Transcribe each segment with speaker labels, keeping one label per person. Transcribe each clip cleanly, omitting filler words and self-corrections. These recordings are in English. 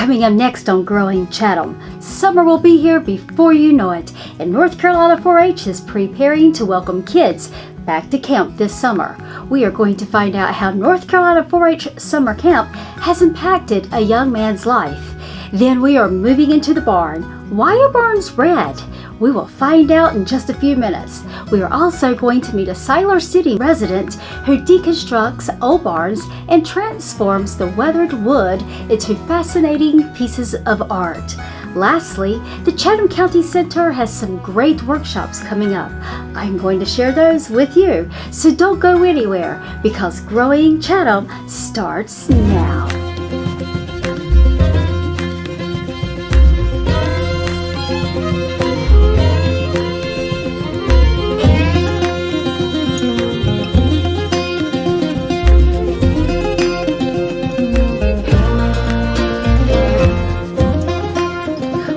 Speaker 1: Coming up next on Growing Chatham, summer will be here before you know it, and North Carolina 4-H is preparing to welcome kids back to camp this summer. We are going to find out how North Carolina 4-H summer camp has impacted a young man's life. Then we are moving into the barn. Why are barns red? We will find out in just a few minutes. We are also going to meet a Siler City resident who deconstructs old barns and transforms the weathered wood into fascinating pieces of art. Lastly, the Chatham County Center has some great workshops coming up. I'm going to share those with you, so don't go anywhere because Growing Chatham starts now.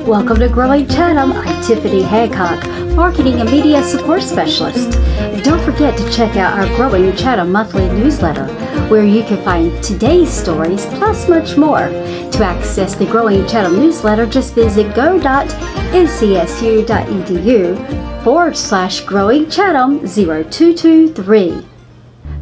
Speaker 1: Welcome to Growing Chatham. I'm Tiffany Hancock, Marketing and Media Support Specialist. Don't forget to check out our Growing Chatham monthly newsletter, where you can find today's stories plus much more. To access the Growing Chatham newsletter, just visit go.ncsu.edu/Growing Chatham 0223.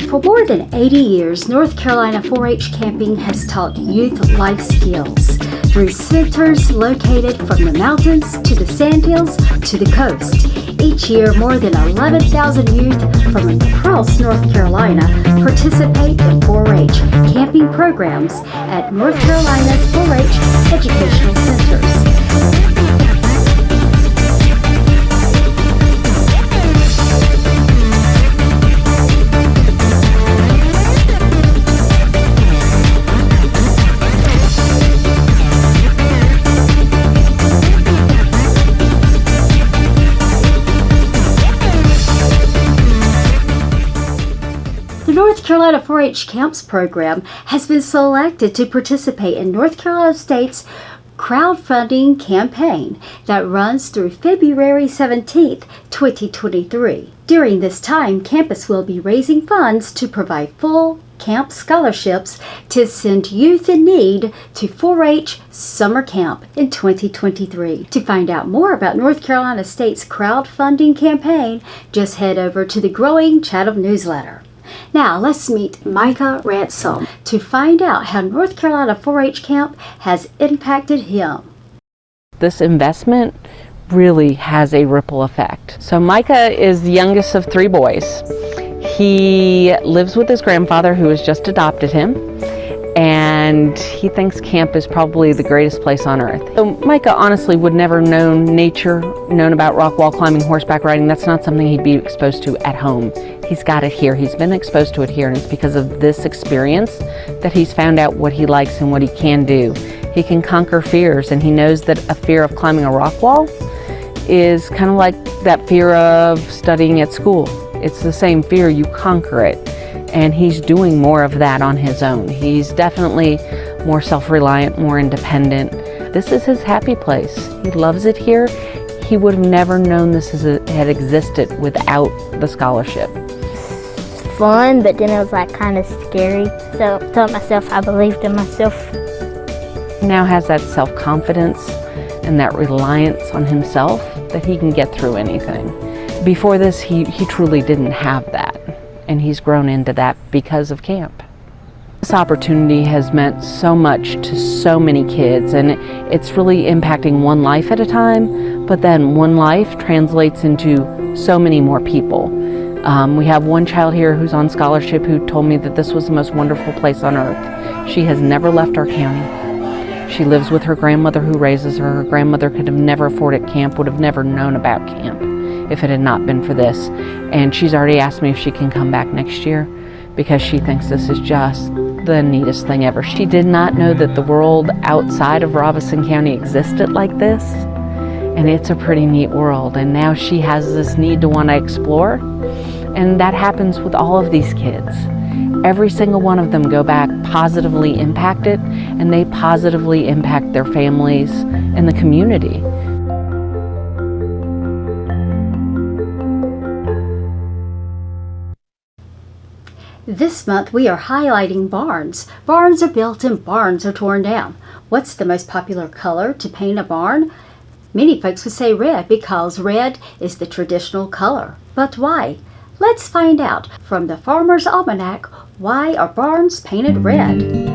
Speaker 1: For more than 80 years, North Carolina 4-H camping has taught youth life skills through centers located from the mountains to the sandhills to the coast. Each year, more than 11,000 youth from across North Carolina participate in 4-H camping programs at North Carolina's 4-H educational centers. The North Carolina 4-H Camps program has been selected to participate in North Carolina State's crowdfunding campaign that runs through February 17, 2023. During this time, campus will be raising funds to provide full camp scholarships to send youth in need to 4-H summer camp in 2023. To find out more about North Carolina State's crowdfunding campaign, just head over to the Growing Chatham newsletter. Now let's meet Micah Ransom to find out how North Carolina 4-H camp has impacted him.
Speaker 2: This investment really has a ripple effect. So Micah is the youngest of 3 boys. He lives with his grandfather who has just adopted him, and he thinks camp is probably the greatest place on earth. So Micah honestly would never known nature, known about rock wall climbing, horseback riding. That's not something he'd be exposed to at home. He's got it here. He's been exposed to it here, and it's because of this experience that he's found out what he likes and what he can do. He can conquer fears, and he knows that a fear of climbing a rock wall is kind of like that fear of studying at school. It's the same fear, you conquer it. And he's doing more of that on his own. He's definitely more self-reliant, more independent. This is his happy place. He loves it here. He would have never known this had existed without the scholarship.
Speaker 3: Fun, but then it was like kind of scary. So I told myself I believed in myself.
Speaker 2: He now has that self-confidence and that reliance on himself that he can get through anything. Before this, he truly didn't have that. And he's grown into that because of camp. This opportunity has meant so much to so many kids, and it's really impacting one life at a time, but then one life translates into so many more people. We have one child here who's on scholarship who told me that this was the most wonderful place on earth. She has never left our county. She lives with her grandmother who raises her. Her grandmother could have never afforded camp, would have never known about camp if it had not been for this. And she's already asked me if she can come back next year because she thinks this is just the neatest thing ever. She did not know that the world outside of Robeson County existed like this, and it's a pretty neat world. And now she has this need to want to explore, and that happens with all of these kids. Every single one of them go back positively impacted, and they positively impact their families and the community.
Speaker 1: This month we are highlighting barns. Barns are built and barns are torn down. What's the most popular color to paint a barn? Many folks would say red because red is the traditional color. But why? Let's find out from the Farmer's Almanac, why are barns painted red?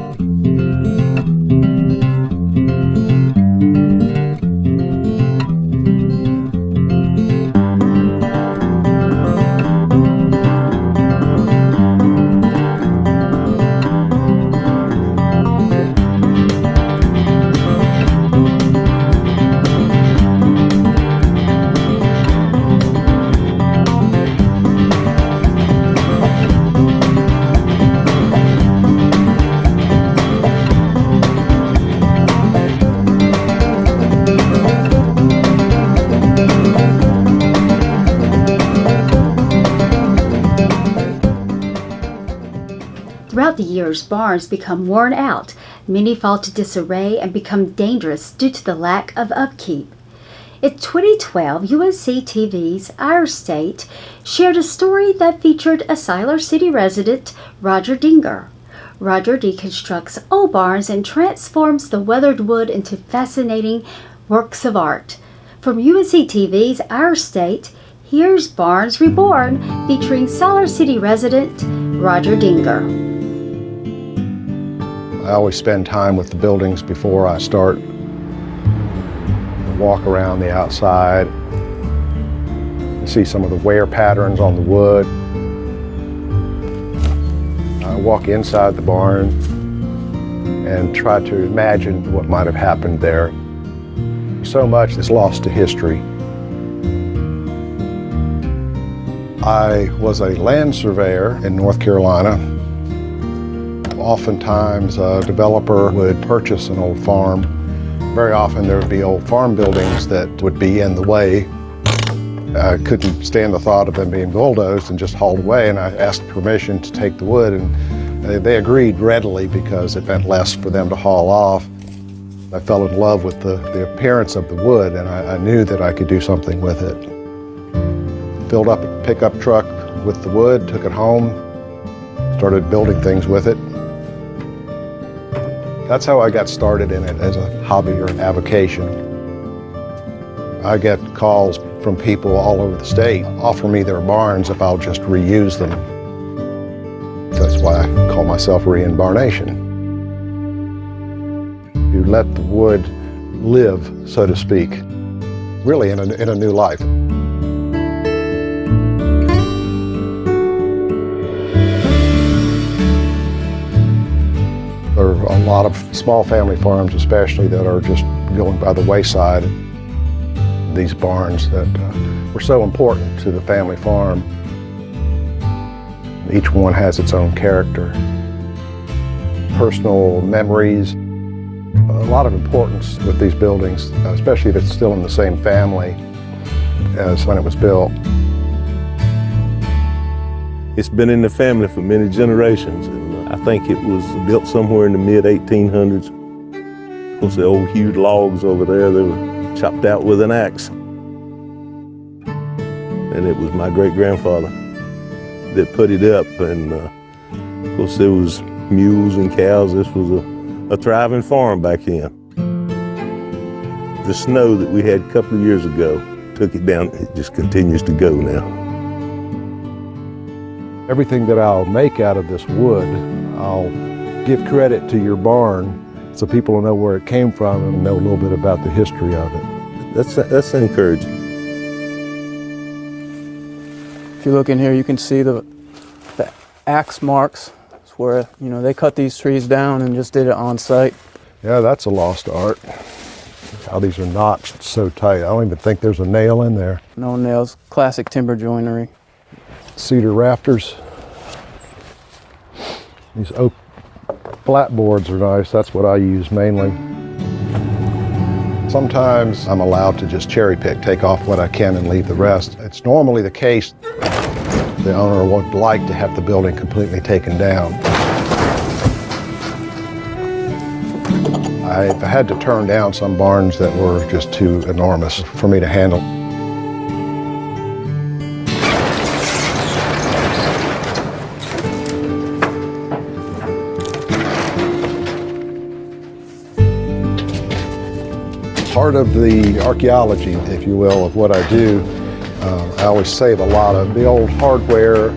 Speaker 1: Throughout the years, barns become worn out. Many fall to disarray and become dangerous due to the lack of upkeep. In 2012, UNC TV's Our State shared a story that featured a Siler City resident, Roger Dinger. Roger deconstructs old barns and transforms the weathered wood into fascinating works of art. From UNC TV's Our State, here's Barns Reborn, featuring Siler City resident Roger Dinger.
Speaker 4: I always spend time with the buildings before I start. Walk around the outside, see some of the wear patterns on the wood. I walk inside the barn and try to imagine what might have happened there. So much is lost to history. I was a land surveyor in North Carolina. Oftentimes a developer would purchase an old farm. Very often there would be old farm buildings that would be in the way. I couldn't stand the thought of them being bulldozed and just hauled away, and I asked permission to take the wood, and they agreed readily because it meant less for them to haul off. I fell in love with the appearance of the wood, and I knew that I could do something with it. Filled up a pickup truck with the wood, took it home, started building things with it. That's how I got started in it, as a hobby or an avocation. I get calls from people all over the state, offer me their barns if I'll just reuse them. That's why I call myself Re-Inbarnation. You let the wood live, so to speak, really in a new life. There are a lot of small family farms especially that are just going by the wayside. These barns that were so important to the family farm. Each one has its own character. Personal memories, a lot of importance with these buildings, especially if it's still in the same family as when it was built.
Speaker 5: It's been in the family for many generations. I think it was built somewhere in the mid-1800s. Of course, the old hewed logs over there, they were chopped out with an axe. And it was my great-grandfather that put it up. And of course, there was mules and cows. This was a thriving farm back then. The snow that we had a couple of years ago took it down. It just continues to go now.
Speaker 4: Everything that I'll make out of this wood, I'll give credit to your barn so people will know where it came from and know a little bit about the history of it.
Speaker 5: That's encouraging.
Speaker 6: If you look in here, you can see the axe marks. It's where, you know, they cut these trees down and just did it on site.
Speaker 4: Yeah, that's a lost art. How these are notched so tight. I don't even think there's a nail in there.
Speaker 6: No nails, classic timber joinery.
Speaker 4: Cedar rafters. These oak flat boards are nice. That's what I use mainly. Sometimes I'm allowed to just cherry pick, take off what I can and leave the rest. It's normally the case the owner would like to have the building completely taken down. I had to turn down some barns that were just too enormous for me to handle. Part of the archaeology, if you will, of what I do, I always save a lot of the old hardware.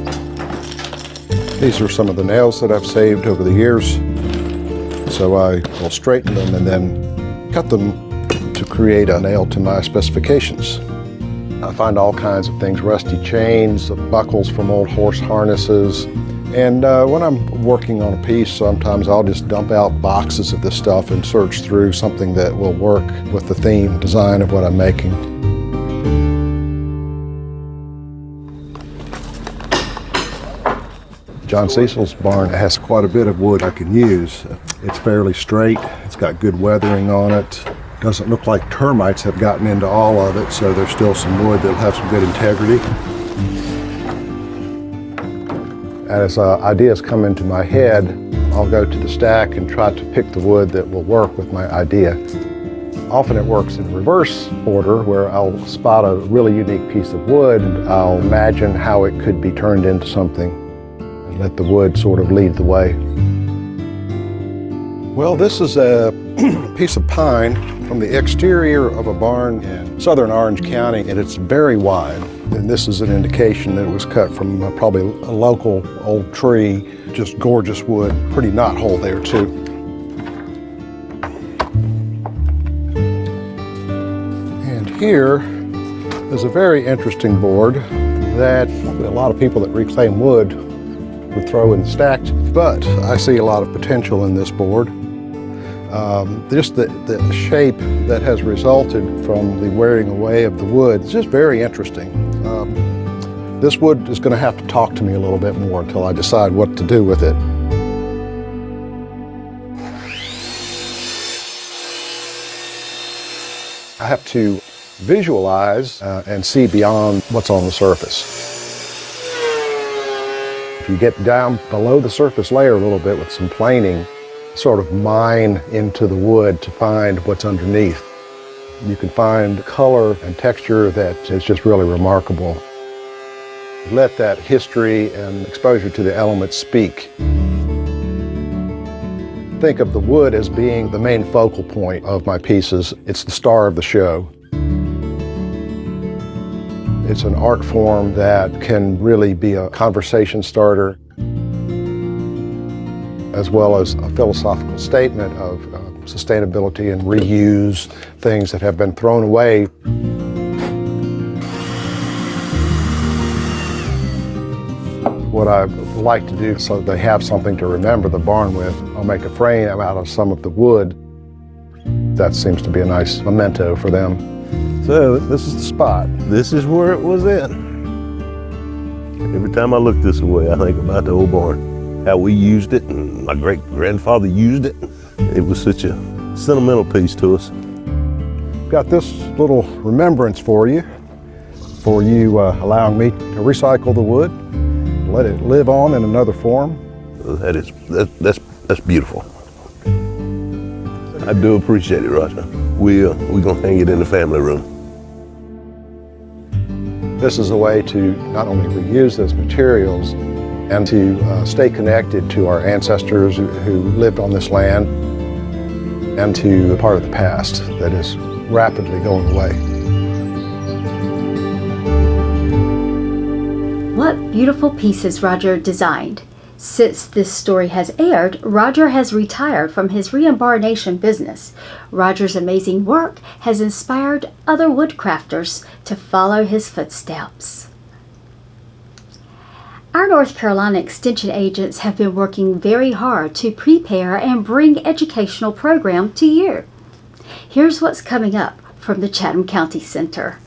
Speaker 4: These are some of the nails that I've saved over the years. So I will straighten them and then cut them to create a nail to my specifications. I find all kinds of things, rusty chains, buckles from old horse harnesses. And when I'm working on a piece, sometimes I'll just dump out boxes of this stuff and search through something that will work with the theme design of what I'm making. John Cecil's barn has quite a bit of wood I can use. It's fairly straight, it's got good weathering on it. Doesn't look like termites have gotten into all of it, so there's still some wood that'll have some good integrity. As ideas come into my head, I'll go to the stack and try to pick the wood that will work with my idea. Often it works in reverse order, where I'll spot a really unique piece of wood, I'll imagine how it could be turned into something, and let the wood sort of lead the way. Well, this is a piece of pine from the exterior of a barn in southern Orange County, and it's very wide. And this is an indication that it was cut from probably a local old tree. Just gorgeous wood, pretty knothole there too. And here is a very interesting board that probably a lot of people that reclaim wood would throw in the stacks, but I see a lot of potential in this board. Just the shape that has resulted from the wearing away of the wood is just very interesting. This wood is going to have to talk to me a little bit more until I decide what to do with it. I have to visualize and see beyond what's on the surface. If you get down below the surface layer a little bit with some planing, sort of mine into the wood to find what's underneath, you can find color and texture that is just really remarkable. Let that history and exposure to the elements speak. Think of the wood as being the main focal point of my pieces. It's the star of the show. It's an art form that can really be a conversation starter, as well as a philosophical statement of sustainability and reuse, things that have been thrown away. What I like to do so they have something to remember the barn with, I'll make a frame out of some of the wood. That seems to be a nice memento for them. So this is the spot.
Speaker 5: This is where it was at. Every time I look this way, I think about the old barn, how we used it, and my great-grandfather used it. It was such a sentimental piece to us.
Speaker 4: Got this little remembrance for you allowing me to recycle the wood, let it live on in another form.
Speaker 5: That's beautiful. I do appreciate it, Roger. We're gonna hang it in the family room.
Speaker 4: This is a way to not only reuse those materials and to stay connected to our ancestors who lived on this land and to a part of the past that is rapidly going away.
Speaker 1: What beautiful pieces Roger designed. Since this story has aired, Roger has retired from his reimbarnation business. Roger's amazing work has inspired other woodcrafters to follow his footsteps. Our North Carolina Extension agents have been working very hard to prepare and bring educational program to you. Here's what's coming up from the Chatham County Center.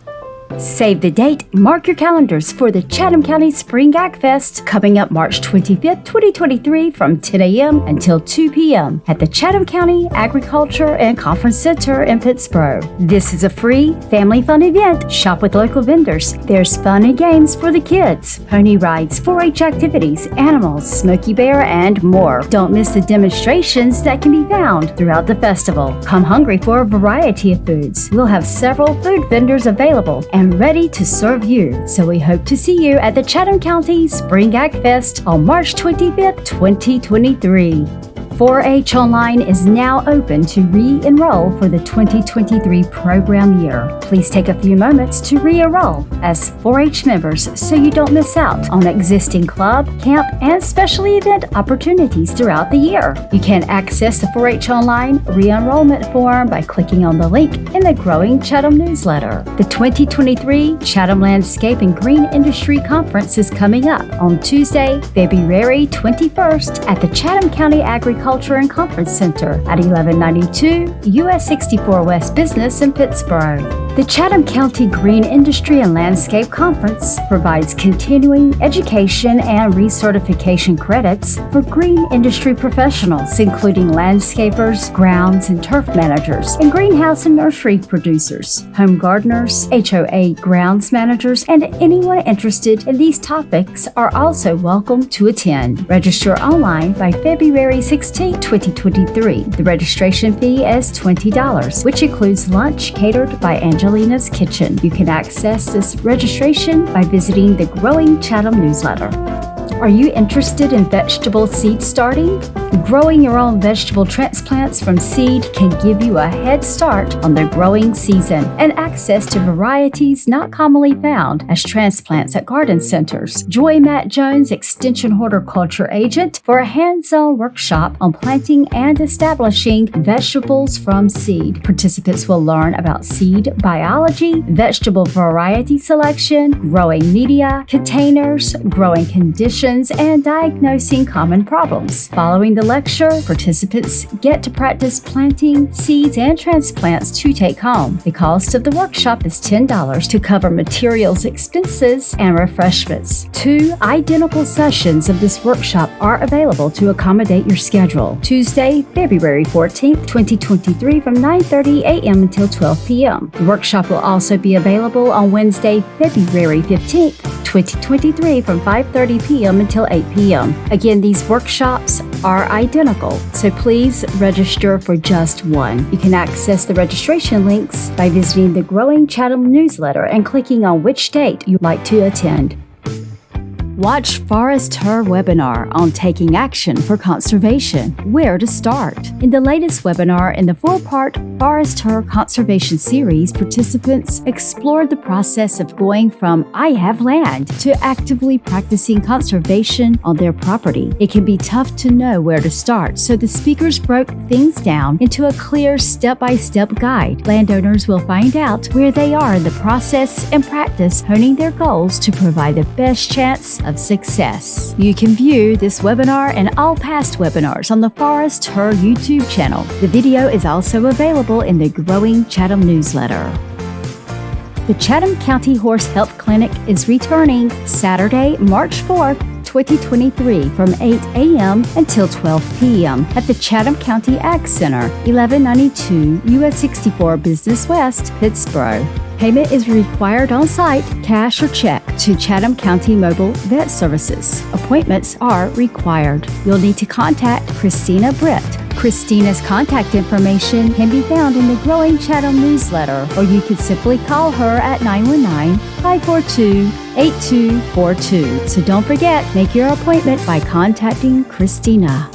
Speaker 1: Save the date, mark your calendars for the Chatham County Spring Ag Fest coming up March 25th, 2023 from 10 a.m. until 2 p.m. at the Chatham County Agriculture and Conference Center in Pittsburgh. This is a free, family fun event. Shop with local vendors. There's fun and games for the kids, pony rides, 4-H activities, animals, Smokey Bear, and more. Don't miss the demonstrations that can be found throughout the festival. Come hungry for a variety of foods. We'll have several food vendors available and and ready to serve you. So we hope to see you at the Chatham County Spring Ag Fest on March 25th, 2023. 4-H Online is now open to re-enroll for the 2023 program year. Please take a few moments to re-enroll as 4-H members so you don't miss out on existing club, camp, and special event opportunities throughout the year. You can access the 4-H Online re-enrollment form by clicking on the link in the Growing Chatham newsletter. The 2023 Chatham Landscape and Green Industry Conference is coming up on Tuesday, February 21st at the Chatham County Agriculture and Conference Center at 1192 US 64 West Business in Pittsburgh. The Chatham County Green Industry and Landscape Conference provides continuing education and recertification credits for green industry professionals, including landscapers, grounds and turf managers, and greenhouse and nursery producers, home gardeners, HOA grounds managers, and anyone interested in these topics are also welcome to attend. Register online by February 16, 2023. The registration fee is $20, which includes lunch catered by Angelina's Kitchen. You can access this registration by visiting the Growing Chatham newsletter. Are you interested in vegetable seed starting? Growing your own vegetable transplants from seed can give you a head start on the growing season and access to varieties not commonly found as transplants at garden centers. Join Matt Jones, Extension Horticulture Agent, for a hands-on workshop on planting and establishing vegetables from seed. Participants will learn about seed biology, vegetable variety selection, growing media, containers, growing conditions, and diagnosing common problems. Following the lecture, participants get to practice planting seeds and transplants to take home. The cost of the workshop is $10 to cover materials expenses and refreshments. 2 identical sessions of this workshop are available to accommodate your schedule. Tuesday, February 14th, 2023 from 9:30 a.m. until 12 p.m. The workshop will also be available on Wednesday, February 15th, 2023 from 5:30 p.m. until 8 p.m. Again, these workshops are identical, so please register for just one. You can access the registration links by visiting the Growing Chatham newsletter and clicking on which date you'd like to attend. Watch Forest Her webinar on taking action for conservation, where to start. In the latest webinar in the 4-part Forest Her conservation series, participants explored the process of going from I have land to actively practicing conservation on their property. It can be tough to know where to start, so the speakers broke things down into a clear step-by-step guide. Landowners will find out where they are in the process and practice honing their goals to provide the best chance of success. You can view this webinar and all past webinars on the Forest Her YouTube channel. The video is also available in the Growing Chatham newsletter. The Chatham County Horse Health Clinic is returning Saturday, March 4th, 2023 from 8 a.m. until 12 p.m. at the Chatham County Ag Center, 1192 US 64 Business West, Pittsburgh. Payment is required on site, cash or check, to Chatham County Mobile Vet Services. Appointments are required. You'll need to contact Christina Britt. Christina's contact information can be found in the Growing Chatham newsletter, or you can simply call her at 919-542-8242. So don't forget, make your appointment by contacting Christina.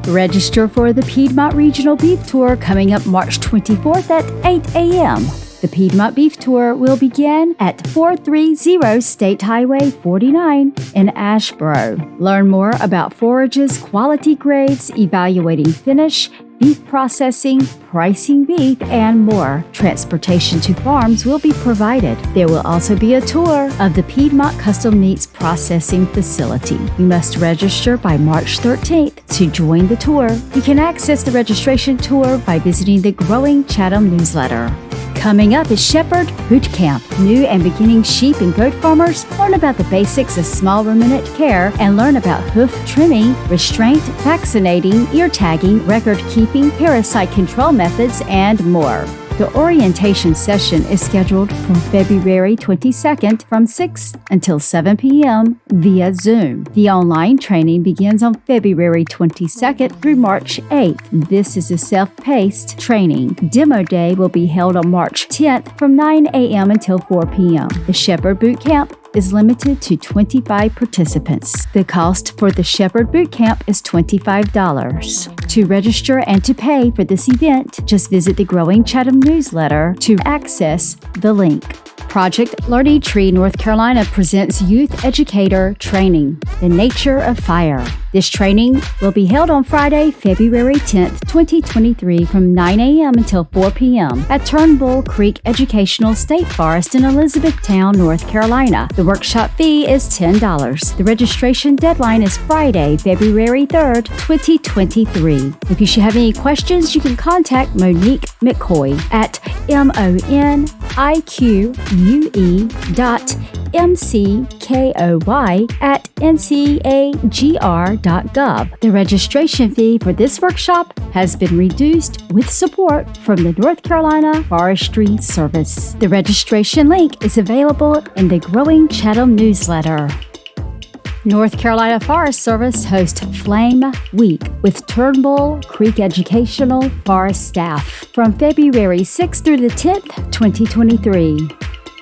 Speaker 1: Register for the Piedmont Regional Beef Tour coming up March 24th at 8 a.m. The Piedmont Beef Tour will begin at 430 State Highway 49 in Asheboro. Learn more about forages, quality grades, evaluating finish, beef processing, pricing beef, and more. Transportation to farms will be provided. There will also be a tour of the Piedmont Custom Meats Processing Facility. You must register by March 13th to join the tour. You can access the registration tour by visiting the Growing Chatham newsletter. Coming up is Shepherd Boot Camp. New and beginning sheep and goat farmers learn about the basics of small ruminant care and learn about hoof trimming, restraint, vaccinating, ear tagging, record keeping, parasite control methods, and more. The orientation session is scheduled for February 22nd from 6 until 7 p.m. via Zoom. The online training begins on February 22nd through March 8th. This is a self-paced training. Demo day will be held on March 10th from 9 a.m. until 4 p.m. The Shepherd Boot Camp is limited to 25 participants. The cost for the Shepherd Boot Camp is $25. To register and to pay for this event, just visit the Growing Chatham newsletter to access the link. Project Learning Tree North Carolina presents Youth Educator Training, The Nature of Fire. This training will be held on Friday, February 10th, 2023 from 9 a.m. until 4 p.m. at Turnbull Creek Educational State Forest in Elizabethtown, North Carolina. The workshop fee is $10. The registration deadline is Friday, February 3rd, 2023. If you should have any questions, you can contact Monique McCoy at moniquemckoy@ncagr.gov. The registration fee for this workshop has been reduced with support from the North Carolina Forestry Service. The registration link is available in the Growing Chatham newsletter. North Carolina Forest Service hosts Flame Week with Turnbull Creek Educational Forest staff from February 6th through the 10th, 2023.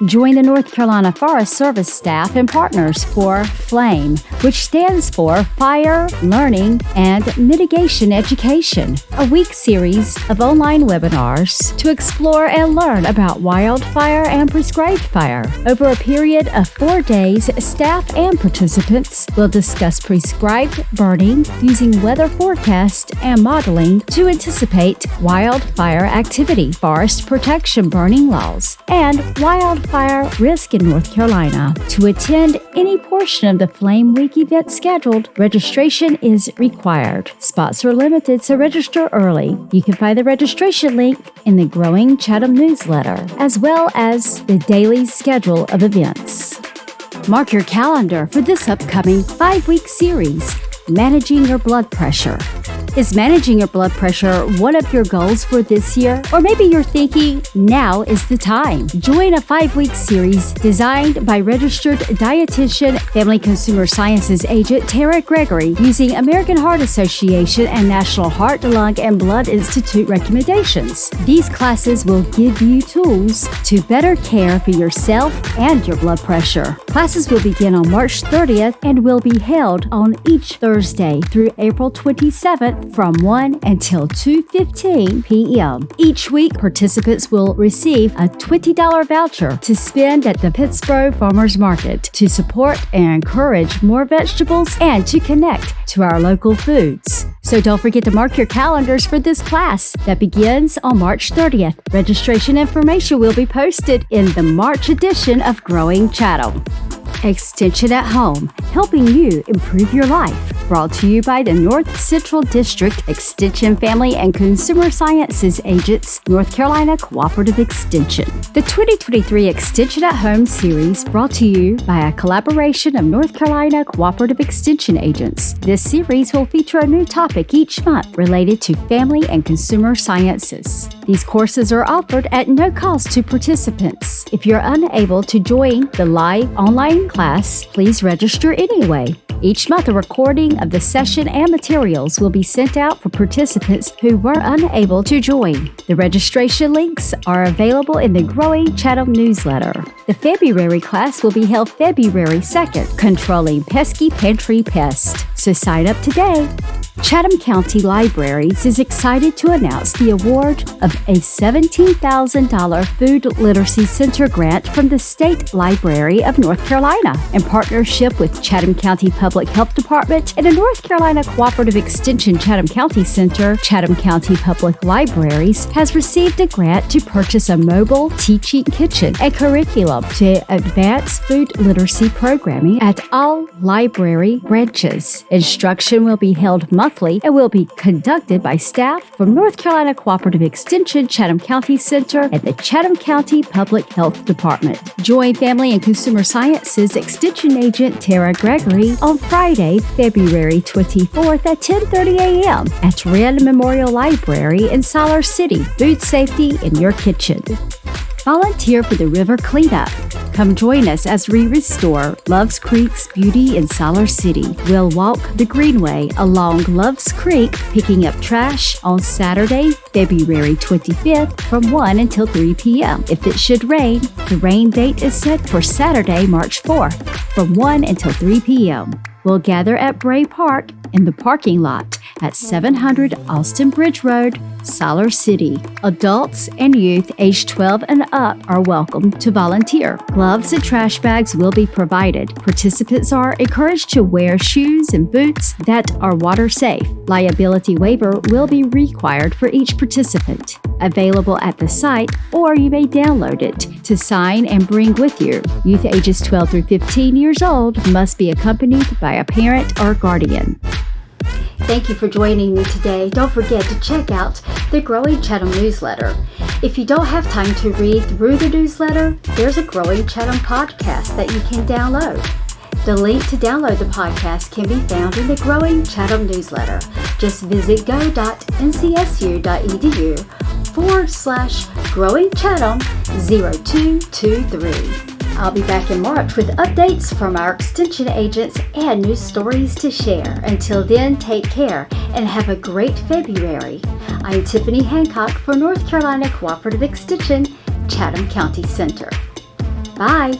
Speaker 1: Join the North Carolina Forest Service staff and partners for FLAME, which stands for Fire, Learning, and Mitigation Education, a week series of online webinars to explore and learn about wildfire and prescribed fire. Over a period of 4 days, staff and participants will discuss prescribed burning using weather forecast and modeling to anticipate wildfire activity, forest protection burning laws, and wildfire risk in North Carolina. To attend any portion of the Flame Week event scheduled, registration is required. Spots are limited, so register early. You can find the registration link in the Growing Chatham newsletter, as well as the daily schedule of events. Mark your calendar for this upcoming 5-week series, Managing Your Blood Pressure. Is managing your blood pressure one of your goals for this year? Or maybe you're thinking, now is the time. Join a 5-week series designed by registered dietitian, Family Consumer Sciences agent Tara Gregory using American Heart Association and National Heart, Lung, and Blood Institute recommendations. These classes will give you tools to better care for yourself and your blood pressure. Classes will begin on March 30th and will be held on each Thursday through April 27th from 1 until 2:15 p.m. Each week, participants will receive a $20 voucher to spend at the Pittsburgh Farmers Market to support and encourage more vegetables and to connect to our local foods. So don't forget to mark your calendars for this class that begins on March 30th. Registration information will be posted in the March edition of Growing Chatham. Extension at Home, helping you improve your life. Brought to you by the North Central District Extension Family and Consumer Sciences Agents, North Carolina Cooperative Extension. The 2023 Extension at Home series brought to you by a collaboration of North Carolina Cooperative Extension Agents. This series will feature a new topic each month related to family and consumer sciences. These courses are offered at no cost to participants. If you're unable to join the live online class, please register anyway. Each month, a recording of the session and materials will be sent out for participants who were unable to join. The registration links are available in the Growing Chatham newsletter. The February class will be held February 2nd, Controlling Pesky Pantry Pest. So sign up today. Chatham County Libraries is excited to announce the award of a $17,000 Food Literacy Center grant from the State Library of North Carolina. In partnership with Chatham County Public Health Department and the North Carolina Cooperative Extension Chatham County Center, Chatham County Public Libraries has received a grant to purchase a mobile teaching kitchen and curriculum to advance food literacy programming at all library branches. Instruction will be held monthly monthly and will be conducted by staff from North Carolina Cooperative Extension Chatham County Center and the Chatham County Public Health Department. Join Family and Consumer Sciences Extension Agent Tara Gregory on Friday, February 24th at 10:30 a.m. at Rand Memorial Library in Siler City. Food safety in your kitchen. Volunteer for the river cleanup. Come join us as we restore Loves Creek's beauty in Siler City. We'll walk the greenway along Loves Creek, picking up trash on Saturday, February 25th from 1 until 3 p.m. If it should rain, the rain date is set for Saturday, March 4th from 1 until 3 p.m. We'll gather at Bray Park in the parking lot at 700 Austin Bridge Road, Siler City. Adults and youth aged 12 and up are welcome to volunteer. Gloves and trash bags will be provided. Participants are encouraged to wear shoes and boots that are water safe. Liability waiver will be required for each participant. Available at the site, or you may download it to sign and bring with you. Youth ages 12 through 15 years old must be accompanied by a parent or guardian. Thank you for joining me today. Don't forget to check out the Growing Chatham newsletter. If you don't have time to read through the newsletter, there's a Growing Chatham podcast that you can download. The link to download the podcast can be found in the Growing Chatham newsletter. Just visit go.ncsu.edu/Growing Chatham 0223. I'll be back in March with updates from our extension agents and new stories to share. Until then, take care and have a great February. I'm Tiffany Hancock for North Carolina Cooperative Extension, Chatham County Center. Bye.